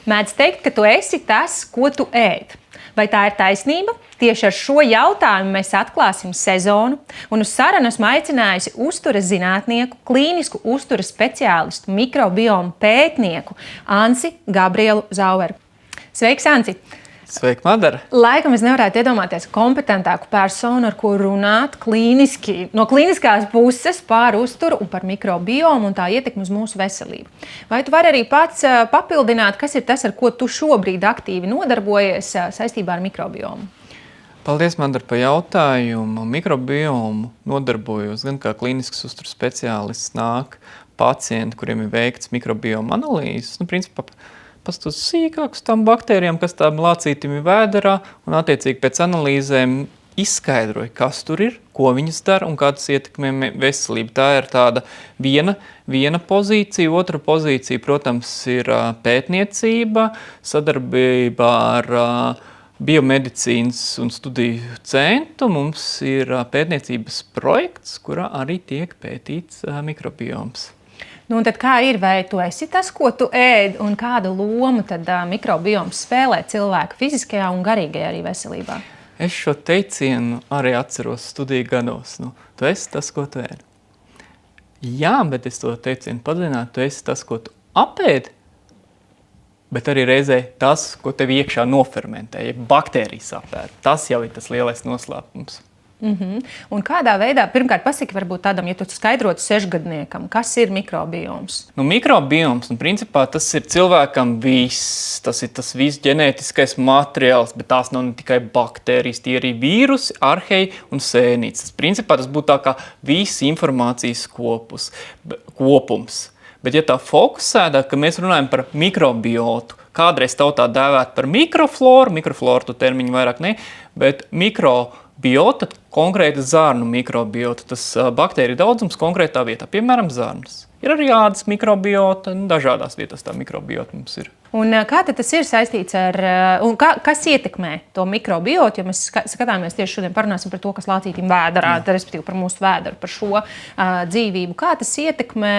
Mēdz teikt, ka tu esi tas, ko tu ēd. Vai tā ir taisnība? Tieši ar šo jautājumu mēs atklāsim sezonu, un uz sarunu esmu aicinājusi uzturas zinātnieku, klīnisku uzturas speciālistu, mikrobiomu pētnieku Ansi Gabrielu Zaueru. Sveiks, Ansi! Sveiki, Madara! Laikam es nevarētu iedomāties kompetentāku personu, ar ko runāt klīniski, no klīniskās puses par uzturu un par mikrobiomu un tā ietekmi uz mūsu veselību. Vai tu vari arī pats papildināt, kas ir tas, ar ko tu šobrīd aktīvi nodarbojies saistībā ar mikrobiomu? Paldies, Madara, par jautājumu. Mikrobiomu nodarbojos gan kā klīnisks uzturas speciālists, nāk pacienti, kuriem ir veikts mikrobioma analīzes. Principā, pastos sīkāk uz tām baktērijām, kas tām lācītim ir vēderā, un attiecīgi pēc analīzēm izskaidroja, kas tur ir, ko viņas dara un kā tas ietekmē veselību. Tā ir tāda viena pozīcija. Otra pozīcija, protams, ir pētniecība, sadarbībā ar biomedicīnas un studiju centru. Mums ir pētniecības projekts, kurā arī tiek pētīts mikrobioms. Nu, un tad kā ir, vai tu esi tas, ko tu ēd, un kāda loma tad mikrobioms spēlē cilvēka fiziskajā un garīgajā arī veselībā? Es šo teicienu arī atceros studiju gados. Tu esi tas, ko tu ēd. Jā, bet es to teicienu padziļinātu, tu esi tas, ko tu apēd, bet arī reizē tas, ko tev iekšā nofermentē, ja baktērijas apēd. Tas jau ir tas lielais noslēpums. Un kādā veidā, pirmkārt, pasaki varbūt tādam, ja tu skaidrotu 6-gadniekam, kas ir mikrobioms? Mikrobioms, principā tas ir cilvēkam viss. Tas ir tas viss ģenētiskais materiāls, bet tās nav ne tikai baktērijas, tie arī vīrusi, arheji un sēnītes. Principā tas būtu tā kā viss informācijas kopums. Bet ja tā fokusētā, ka mēs runājam par mikrobiotu, kādreiz tautā dēvēt par mikrofloru tu termiņu vairāk ne, bet mikrobiota, konkrēta zarnu mikrobiota, tas baktēriju daudzums konkrētā vietā, piemēram, zarnas. Ir arī ādas mikrobiota, dažādās vietās tā mikrobiota mums ir. Un kā tad tas ir saistīts ar, un kas ietekmē to mikrobiotu, ja mēs skatāmies tieši šodien parunāsim par to, kas lācītim vēderā, respektīvi par mūsu vēderu, par šo dzīvību. Kā tas ietekmē,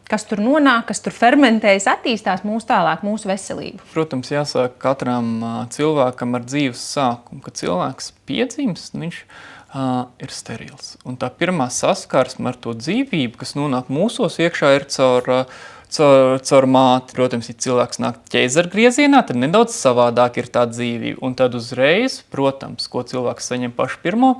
kas tur nonāk, kas tur fermentējas, attīstās mūsu veselību? Protams, jāsāk katram cilvēkam ar dzīves sākumu. Kad cilvēks piedzimst, viņš ir sterils. Un tā pirmā saskarsme ar to dzīvību, kas nonāk mūsos iekšā, ir caur māti. Protams, ja cilvēks nāk ķeizargriezienā, tad nedaudz savādāk ir tā dzīvība. Un tad uzreiz, protams, ko cilvēks saņem pašu pirmo?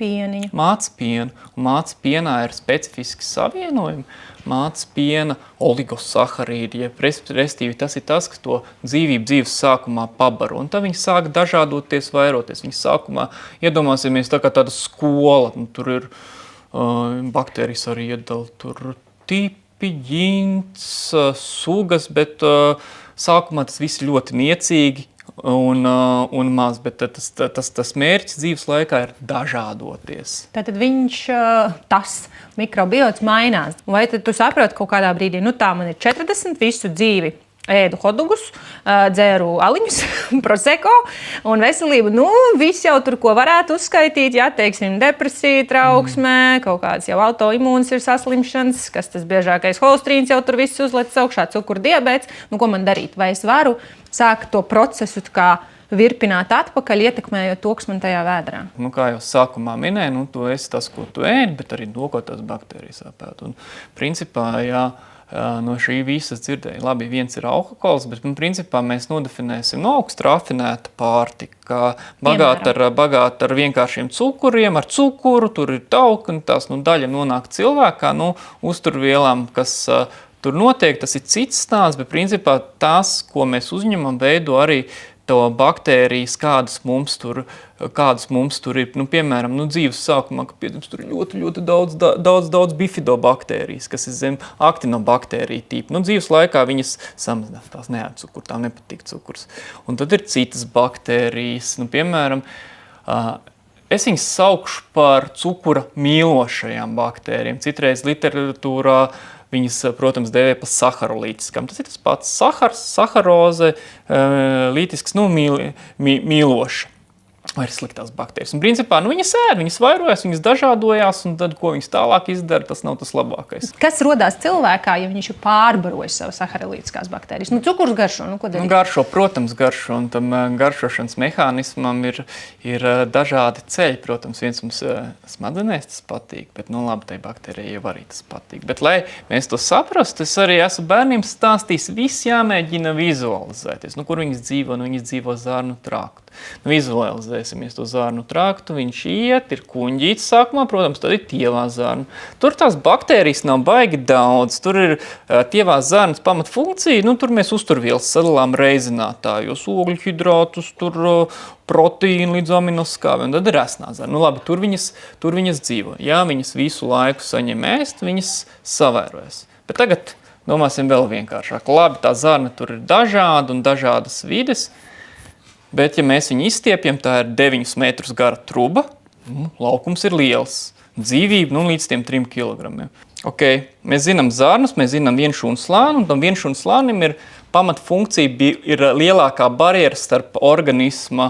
Pieniņa. Mātes pienu. Un mātes pienā ir specifiski savienojumi. Mātes piena oligosaharīdi, respektīvi tas ir tas, kas to dzīvību dzīves sākumā pabaro. Un tad viņi sāk dažādoties, vairoties. Viņi sākumā iedomāsimies tā kā tāda skola. Tur ir baktērijas arī iedala, tur tipi, ģints, sugas, bet sākumā tas viss ļoti niecīgi un maz, bet tas mērķis dzīves laikā ir dažādoties. Tātad tas mikrobiots mainās. Vai tad tu saproti kaut kādā brīdī, tā man ir 40, visu dzīvi ēdu hotdogus, dzēru aliņus, proseko un veselību. Viss jau tur, ko varētu uzskaitīt, teiksim, depresija, trauksmē, kaut kāds jau autoimūns ir saslimšanas, kas tas biežākais holesterīns jau tur viss uzlec augšā, cukura diabēts. Ko man darīt? Vai es varu sākt to procesu kā virpināt atpakaļ, ietekmējot to, kas man tajā vēderā? Kā jau sākumā minēju, tu esi tas, ko tu ēd, bet arī to, ko tās baktērijas apēd. Un principā, no šī visas dzirdēja. Labi, viens ir alkohols, bet principā mēs nodefinēsim augstu rafinēta pārtika, bagāta ar vienkāršiem cukuriem, ar cukuru, tur ir tauki, un tās daļa nonāk cilvēkā, uzturvielām, kas tur notiek, tas ir cits stāsts, bet principā tās, ko mēs uzņemam, veido arī to baktērijas, kādas mums tur ir. Piemēram, dzīves sākumā, kad tur ir ļoti daudz bifidobaktērijas, kas ir zem aktinobakteriju tipa. Dzīves laikā viņas samazinās, tās neēd cukuru, tām nepatīk cukurs. Un tad ir citas baktērijas, piemēram, es viņas saukšu par cukura mīlošajām baktērijām. Citreiz literatūrā viņas, protams, dēvē par saharolītiskām. Tas ir tas pats saharoze, lītisks, mīloša. vai ir sliktās baktērijas. Un principā viņas ēd, viņas vairojas, viņas dažādojās, un tad, ko viņas tālāk izdara, tas nav tas labākais. Kas rodās cilvēkā, ja viņš ir pārbarojis savas saharolītiskās baktērijas? Cukurs garšo, ko darīt? Garšo, protams, garšo, un tam garšošanas mehānismam ir dažādi ceļi. Protams, viens mums smadzenēs tas patīk, bet, labi, tai baktērijai jau arī tas patīk. Bet, lai mēs to saprastu, es arī esmu bērniem stāstījis, viss jāmēģina vizualizēties. Kur viņas dzīvo? Viņas dzīvo zārnu traktu. Vizualizēsimies to zārnu traktu, viņš iet, ir kuņģīts sākumā, protams, tad ir tievā zārna. Tur tās baktērijas nav baigi daudz, tur ir tievā zārnas pamatfunkcija, tur mēs uzturvielas sadalām reizinātājos, ogļu hidrātus, tur proteīnu līdz aminoskābiem, un tad ir resnā zārna. Labi, tur viņas dzīvo. Ja viņas visu laiku saņem ēst, viņas savērojas. Bet tagad domāsim vēl vienkāršāk. Labi, tā zārna tur ir dažāda un dažādas vides, bet, ja mēs viņu izstiepjam, tā ir 9 metrus gara truba, laukums ir liels, dzīvība līdz tiem 3 kilogramiem. Okay. Mēs zinām zārnus, mēs zinām vienšūnu slāni, un tam vienšūnu slānim ir pamatfunkcija, ir lielākā barjera starp organisma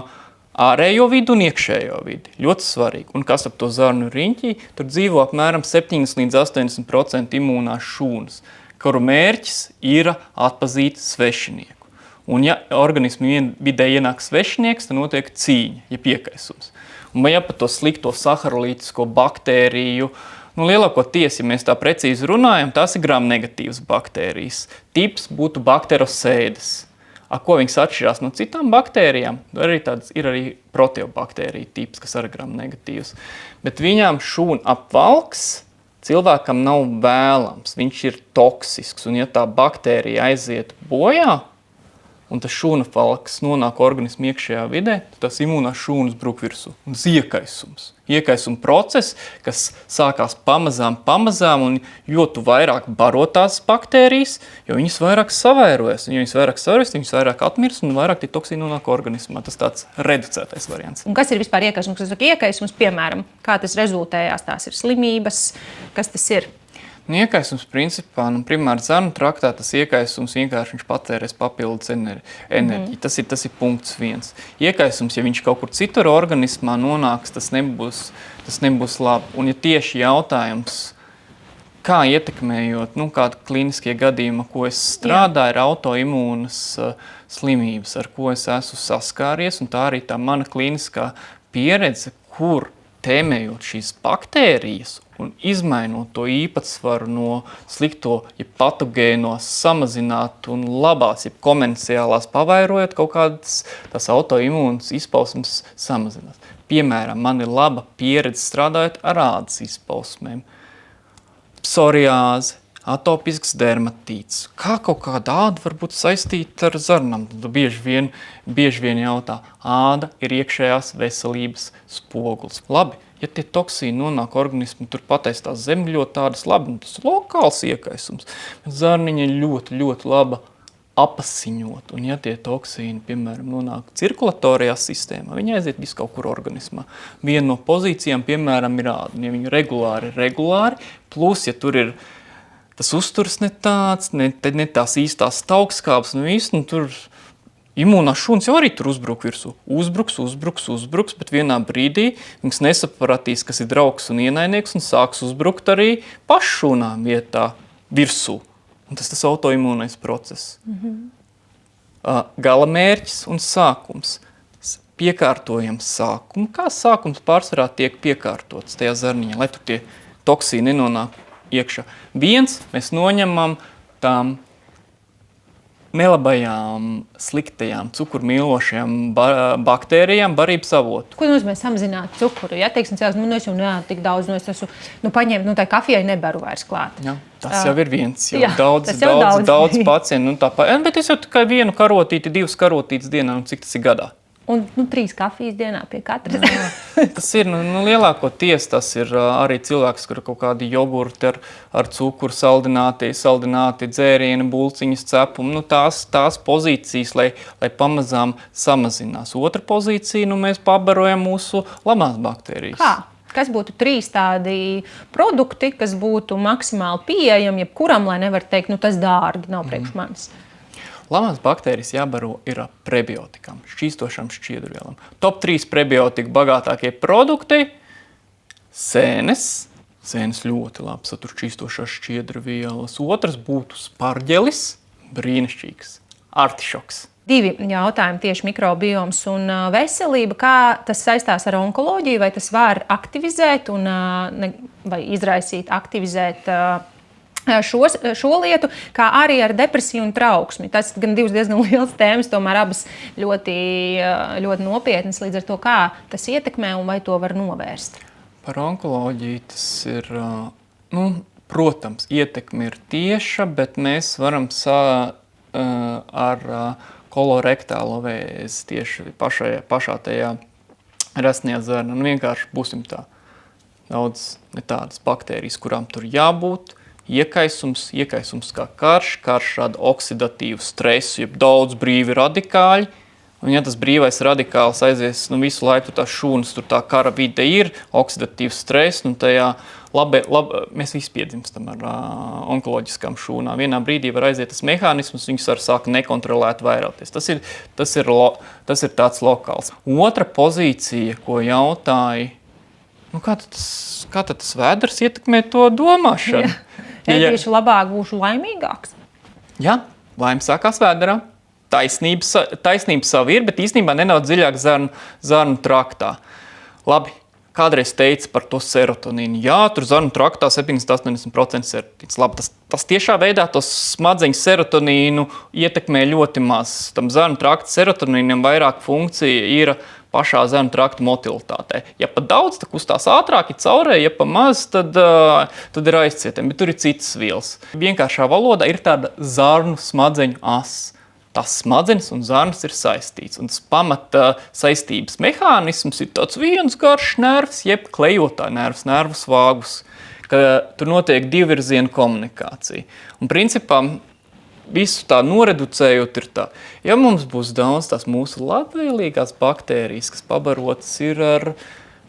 ārējo vidu un iekšējo vidi. Ļoti svarīgi. Un kas ap to zārnu riņķī? Tur dzīvo apmēram 70 līdz 80% imūnās šūnas, kuru mērķis ir atpazīt svešinieku. Un ja organismu vidē ienāk svešinieks, tad notiek cīņa, ja piekaisums. Un ja par to slikto saharolītisko baktēriju, lielākoties, ja mēs tā precīzi runājam, tās ir gram-negatīvas baktērijas. Tips būtu bakterosēdes. Ko viņas atšķirās no citām baktērijām? Ir arī proteobaktērija tips, kas ir gram-negatīvs. Bet viņām šūna apvalks cilvēkam nav vēlams. Viņš ir toksisks, un ja tā baktērija aiziet bojā, un tas šūna falks nonāk organismu iekšējā vidē, tad tas imūnās šūnas brūk virsū. Un tas iekaisums. Iekaisuma process, kas sākās pamazām, un jo tu vairāk baro tās baktērijas, jo viņas vairāk savērojas. Un, ja viņas vairāk savērojas, viņas vairāk atmirs un vairāk tie toksīni nonāk organismā. Tas tāds reducētais variants. Un kas ir vispār iekaisums? Kas ir iekaisums, piemēram, kā tas rezultējās? Tās ir slimības, kas tas ir? Iekaisums principā, primāri zārnu traktā tas iekaisums vienkārši viņš patērēs papildus enerģiju. Tas ir punkts 1. Iekaisums, ja viņš kaut kur citur organismā nonāks, tas nebūs labi. Un ja tieši jautājums, kā ietekmējot, kādu klīniskie gadījumi, ko es strādāju, ir autoimūnas slimības, ar ko es esmu saskāries, un tā arī tā mana klīniskā pieredze, kur tēmējot šīs baktērijas un izmainot to īpatsvaru no slikto, ja patogēnos samazināt un labās, ja komerciālās pavairojot kaut kādas tās autoimūnas izpausmes samazināt. Piemēram, man ir laba pieredze strādājot ar ādas izpausmēm. Psoriāze, atopisks dermatīts. Kā kaut kāda āda var būt saistīta ar zarnām? Bieži vien jautā, āda ir iekšējās veselības spogulis. Labi, ja tie toksīni nonāk organismu, tur pataistās zemļot tādas labi, tas ir lokāls iekaisums. Zarniņa ir ļoti, ļoti laba apasiņot, un ja tie toksīni, piemēram, nonāk cirkulatorijā sistēmā, viņi aiziet visu kaut kur organismā. Viena no pozīcijām, piemēram, ir āda, un ja viņi regulāri, plus, ja tur ir tas uzturs ne tāds, ne tās īstās taukskāpes, tur imūnās šūnas jau arī tur uzbruk virsū. Uzbruks, bet vienā brīdī viņas nesapratīs, kas ir draugs un ienaidnieks, un sāks uzbrukt arī paššūnām vietā virsū. Un tas autoimūnais process. Gala mērķis un sākums. Piekārtojam sākumu. Kā sākums pārsvarā tiek piekārtots tajā zarniņā, lai tur tie toksīni nenonāk iekšā. Mēs noņemam tām nelabajām, sliktajām, cukurmīlošajām baktērijām barības avotu. Ko nozīmē samazināt cukuru? Ja, teiksim, es jau neādu tik daudz, es esmu paņēmu, tai kafijai nebaru vairs klāt. Jā, tas jau ir viens, daudz pacientu. Bet es jau tikai vienu karotīti, 2 karotītes dienā, cik tas ir gadā? Un 3 kafijas dienā pie katras. Tas ir, lielākoties tas ir arī cilvēks, kur kaut kādi jogurti ar cukuru, saldināti dzērieni, bulciņas, cepumi. Tās pozīcijas, lai pamazām samazinās. Otra pozīcija, mēs pabarojam mūsu labās baktērijas. Kā? Kas būtu 3 tādi produkti, kas būtu maksimāli pieejami, jebkuram, lai nevar teikt, tas dārgi nav priekš manis? Labās baktērijas jābaro ir ar prebiotikām, šķīstošām šķiedrvielām. Top 3 prebiotiku bagātākie produkti – sēnes. Sēnes ļoti labi satur šķīstošās šķiedrvielas. Otrs būtu sparģelis, brīnišķīgs, artišoks. 2 jautājumi tieši mikrobioms un veselība. Kā tas saistās ar onkoloģiju? Vai tas var aktivizēt vai izraisīt, aktivizēt šo lietu, kā arī ar depresiju un trauksmi? Tas gan 2 diezgan liels tēmas, tomēr abas ļoti, ļoti nopietnas. Līdz ar to, kā tas ietekmē un vai to var novērst? Par onkoloģiju tas ir, protams, ietekme ir tieša, bet mēs varam ar kolorektālo vēzi tieši pašā tajā resnajā zarnā. Vienkārši būsim tā daudz ne tādas baktērijas, kurām tur jābūt. Iekaisums kā karš rada oksidatīvu stresu, jeb daudz brīvi radikāļi. Un ja tas brīvais radikāls aizies visu laiku, tās šūnas, tur tā kara vide ir, oksidatīvs stress, tajā mēs visi piedzimstam ar onkoloģiskām šūnām. Vienā brīdī var aiziet tas mehānisms, viņas var sākt nekontrolēt vairāties. Tas ir tāds lokāls. Otra pozīcija, ko jautāja, kā tad tas vēders ietekmē to domāšanu? Ēdīšu labāk, būšu laimīgāks. Jā, laime sākās vēderā. Taisnība savu ir, bet īstenībā nedaudz dziļāk zarnu traktā. Labi, kādreiz teica par to serotonīnu. Jā, tur zarnu traktā 70–80% serotonīns. Labi, tas tiešā veidā tos smadzeņu serotonīnu ietekmē ļoti maz. Tam zarnu trakta serotonīnam vairāk funkcija ir pašā zarnu trakta motilitātē. Ja pa daudz, tad kustās ātrāk, ja caurē, ja pa maz, tad ir aizcietami, bet tur ir citas vielas. Vienkāršā valodā ir tāda zarnu smadzeņu asa. Tas smadzenes un zarnas ir saistīts. Un tas pamata saistības mehānisms ir tāds viens garš nervs, jeb klejotāja nervus vāgus, ka tur notiek divvirziena komunikācija. Un principā visu tā noreducējot ir tā, ja mums būs daudz tās mūsu labvēlīgās baktērijas, kas pabarotas ir ar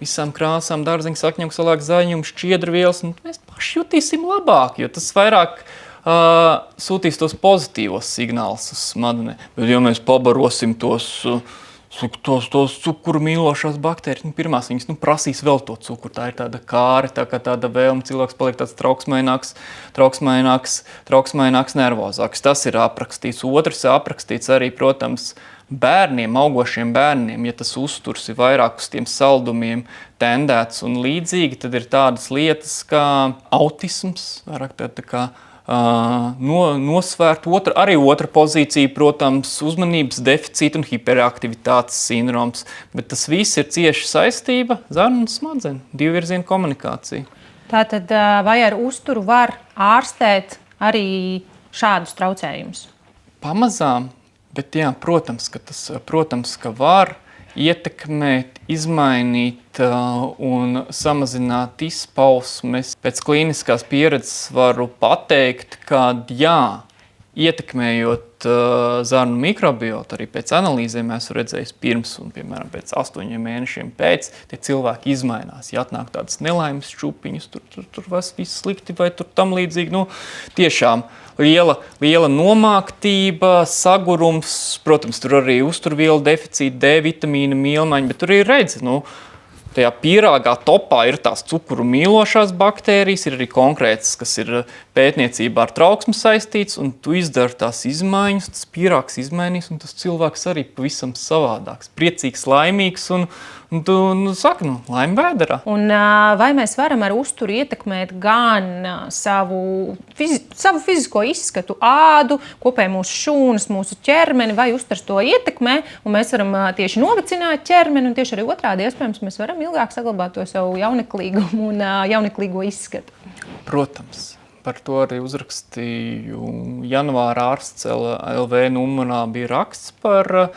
visām krāsām, dārziņu, sakņu, salāk zaļumu, šķiedrvielas, mēs paši jutīsim labāk, jo tas vairāk sūtīs tos pozitīvos signālus uz smadzenē. Bet ja mēs pabarosim tos cukuru mīlošās baktērijas, pirmās viņas prasīs vēl to cukuru. Tā ir tāda kāre, tā kā tāda vēlme, cilvēks paliek tāds trauksmaināks, nervozāks. Tas ir aprakstīts. Otrs aprakstīts arī, protams, bērniem, augošiem bērniem, ja tas uzturs ir vairāk uz tiem saldumiem tendēts un līdzīgi, tad ir tādas lietas kā autisms, vairāk tā kā nosvērt. Otra pozīcija, protams, uzmanības deficīta un hiperaktivitātes sindroms, bet tas viss ir cieši saistība zarnu un smadzeņu, divvirziena komunikācija. Tātad vai ar uzturu var ārstēt arī šādus traucējumus? Pamazām, bet jā, protams, ka var ietekmēt, izmainīt un samazināt izpausmes. Pēc klīniskās pieredzes varu pateikt, ka jā, ietekmējot zarnu mikrobiotu, arī pēc analīzēm esmu redzējis pirms un, piemēram, pēc 8 mēnešiem pēc, tie cilvēki izmainās. Ja atnāk tādas nelaimes šķupiņas, tur viss slikti vai tur tam līdzīgi. Tiešām liela nomāktība, sagurums, protams, tur arī uzturvielu deficīti, D vitamīna mīlmaiņa, bet tur ir redzi, tajā pīrāgā topā ir tās cukuru mīlošās baktērijas, ir arī konkrētas, kas ir pētniecībā ar trauksmu saistīts, un tu izdari tās izmaiņas, tas pīrāgs izmainīs, un tas cilvēks arī pavisam savādāks, priecīgs, laimīgs, un tu saki, laimi vēderā. Un vai mēs varam ar uzturu ietekmēt gan savu fizisko izskatu, ādu, kopēju mūsu šūnas, mūsu ķermeni, vai uzturs to ietekmē, un mēs varam tieši novecināt ķermeni, un tieši arī otrādi iespējams mēs varam ilgāk saglabāt to savu jauneklīgumu un jauneklīgo izskatu? Protams. Par to arī uzrakstīju janvāra ārsts LV numurā bija raksts par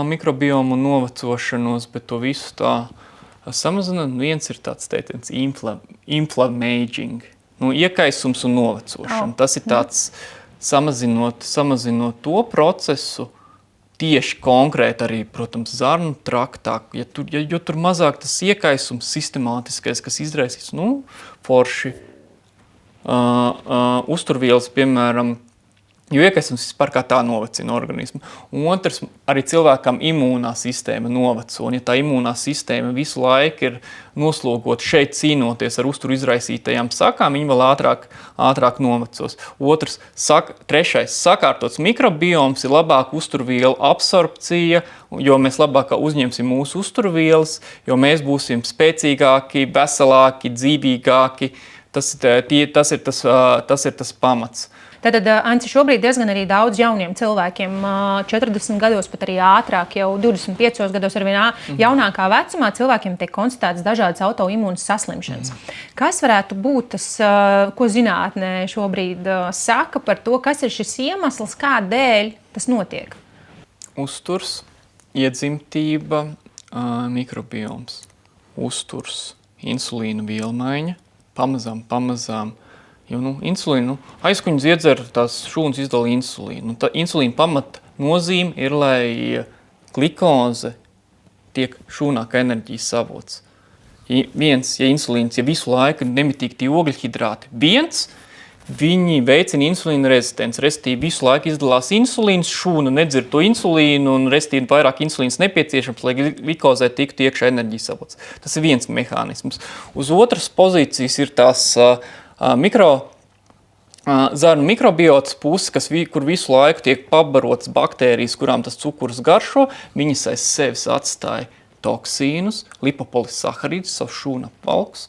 mikrobiomu novecošanos, bet to visu tā samazina. Viens ir tāds teiciens inflammaging, iekaisums un novecošana. Tas ir tāds samazinot to procesu, tieši konkrēti arī, protams, zarnu traktā, jo tur mazāk tas iekaisums sistemātiskais, kas izraisīs, forši uzturvielas, piemēram, Jo iekaisums vispār kā tā novecina organismu. Un otrs, arī cilvēkam imūnā sistēma noveco. Un ja tā imūnā sistēma visu laiku ir noslogota šeit cīnoties ar uzturu izraisītajām sakām, viņi vēl ātrāk novecos. Trešais, sakārtots mikrobioms ir labāka uzturvielu absorpcija, jo mēs labāk uzņemsim mūsu uzturvielas, jo mēs būsim spēcīgāki, veselāki, dzīvīgāki. Tas ir tas pamats. Tātad, Anci, šobrīd diezgan arī daudz jauniem cilvēkiem, 40 gados, pat arī ātrāk, jau 25 gados ar vienā jaunākā vecumā cilvēkiem tiek konstatētas dažādas autoimūnas saslimšanas. Kas varētu būt tas, ko zinātnē šobrīd saka par to, kas ir šis iemesls, kādēļ tas notiek? Uzturs, iedzimtība, mikrobioms, uzturs, insulīna vielmaiņa, pamazām. Jo insulīnu, aizkuņu ziedzera tās šūnas izdala insulīnu. Insulīna pamat nozīme ir, lai glikoze tiek šūnā kā enerģijas avots. Ja insulīns, ja visu laiku nemitīgi tie ogļhidrāti viņi veicina insulīna rezistenci. Restīvi visu laiku izdalās insulīns, šūna nedzird to insulīnu un restīvi vairāk insulīns nepieciešams, lai glikozē tiktu iekšā enerģijas avots. Tas ir viens mehānisms. Uz otras pozīcijas ir tās zarnu mikrobiotas puse, kur visu laiku tiek pabarotas baktērijas, kurām tas cukurs garšo, viņas aiz sevis atstāja toksīnus, lipopolisahārīdus, savu šūnu apvalkus.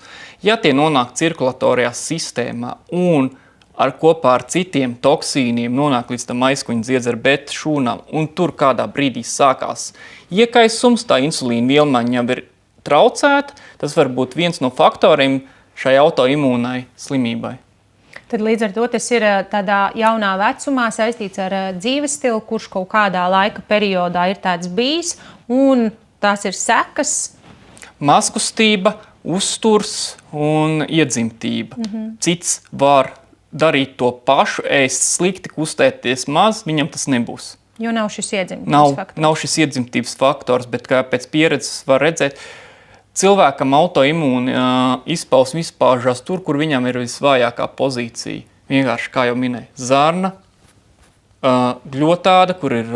Ja tie nonāk cirkulatorijā sistēmā un kopā ar citiem toksīniem nonāk līdz tam aizkuņu ziedzera beta šūnām, un tur kādā brīdī sākās iekaisums, tā insulīna vielmaiņa jau ir traucēta, tas var būt viens no faktoriem šai autoimūnai slimībai. Tad līdz ar to tas ir tādā jaunā vecumā saistīts ar dzīves stilu, kurš kaut kādā laika periodā ir tāds bijis, un tās ir sekas. Mazkustība, uzturs un iedzimtība. Cits var darīt to pašu, ēst slikti, kustēties maz, viņam tas nebūs. Jo nav šis iedzimtības faktors. Nav šis iedzimtības faktors, bet kā pēc pieredzes var redzēt, cilvēkam autoimūni izpausme izpaužās tur, kur viņam ir visvājākā pozīcija. Vienkārši, kā jau minēju, zarna, gļotāda, kur ir,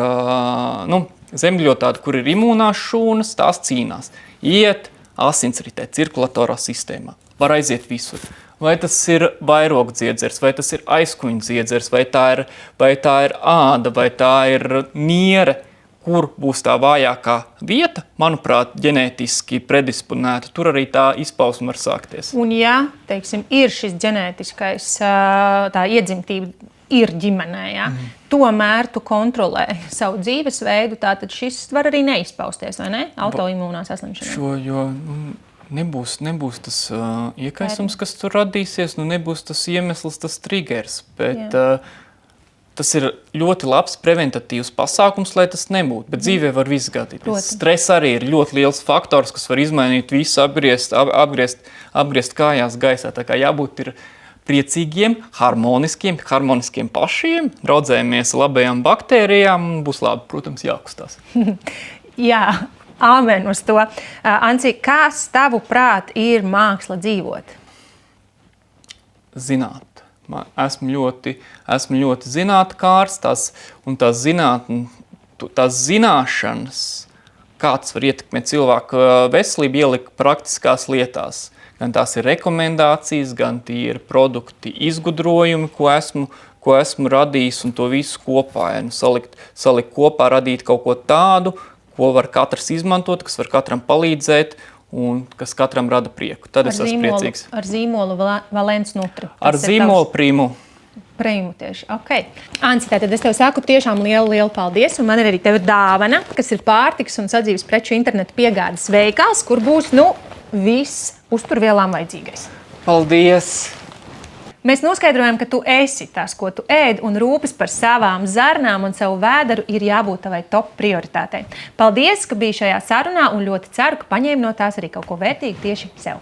zemgļotāda, kur ir imūnās šūnas, tās cīnās. Iet asinsritē, cirkulatorā sistēmā. Var aiziet visur. Vai tas ir vairogdziedzers, vai tas ir aizkuņu dziedzers, vai tā ir āda, vai tā ir niere, kur būs tā vājākā vieta, manuprāt, ģenētiski predisponēta, tur arī tā izpausme var sākties. Un ja, teiksim, ir šis ģenētiskais, tā iedzimtība ir ģimenē, tomēr tu kontrolē savu dzīvesveidu, tātad šis var arī neizpausties, vai ne? Autoimūnā saslimšanā. Jo nebūs tas iekaisums, kas tur radīsies, nebūs tas iemesls, tas triggers, bet tas ir ļoti labs preventatīvs pasākums, lai tas nebūtu, bet dzīvē var viss gadīties. Stress arī ir ļoti liels faktors, kas var izmainīt visu, apgriezt kājās gaisā, tā kā jābūt ir priecīgiem, harmoniskiem pašiem, draudzējamies labajām baktērijām, būs labi, protams, jākustās. Jā, āmen uz to. Anci, kas tavuprāt ir māksla dzīvot? Zināt. Esmu ļoti zinātkārs, tās zināšanas, kāds var ietekmēt cilvēku veselību, ielikt praktiskās lietās. Gan tās ir rekomendācijas, gan tie ir produkti, izgudrojumi, ko esmu radījis, un to visu kopā. Salikt kopā, radīt kaut ko tādu, ko var katrs izmantot, kas var katram palīdzēt, un kas katram rada prieku. Tad es esmu priecīgs. Ar zīmolu Valens Nutri. Ar zīmolu Primu. Primu tieši, ok. Anci, tātad es tev saku tiešām lielu paldies, un man ir arī tev dāvana, kas ir pārtikas un sadzīves preču internetu piegādes veikals, kur būs, viss uzturvielām vajadzīgais. Paldies! Mēs noskaidrojam, ka tu esi tas, ko tu ēd, un rūpes par savām zarnām un savu vēderu ir jābūt tavai top prioritātei. Paldies, ka biji šajā sarunā, un ļoti ceru, ka paņēmi no tās arī kaut ko vērtīgu tieši sev.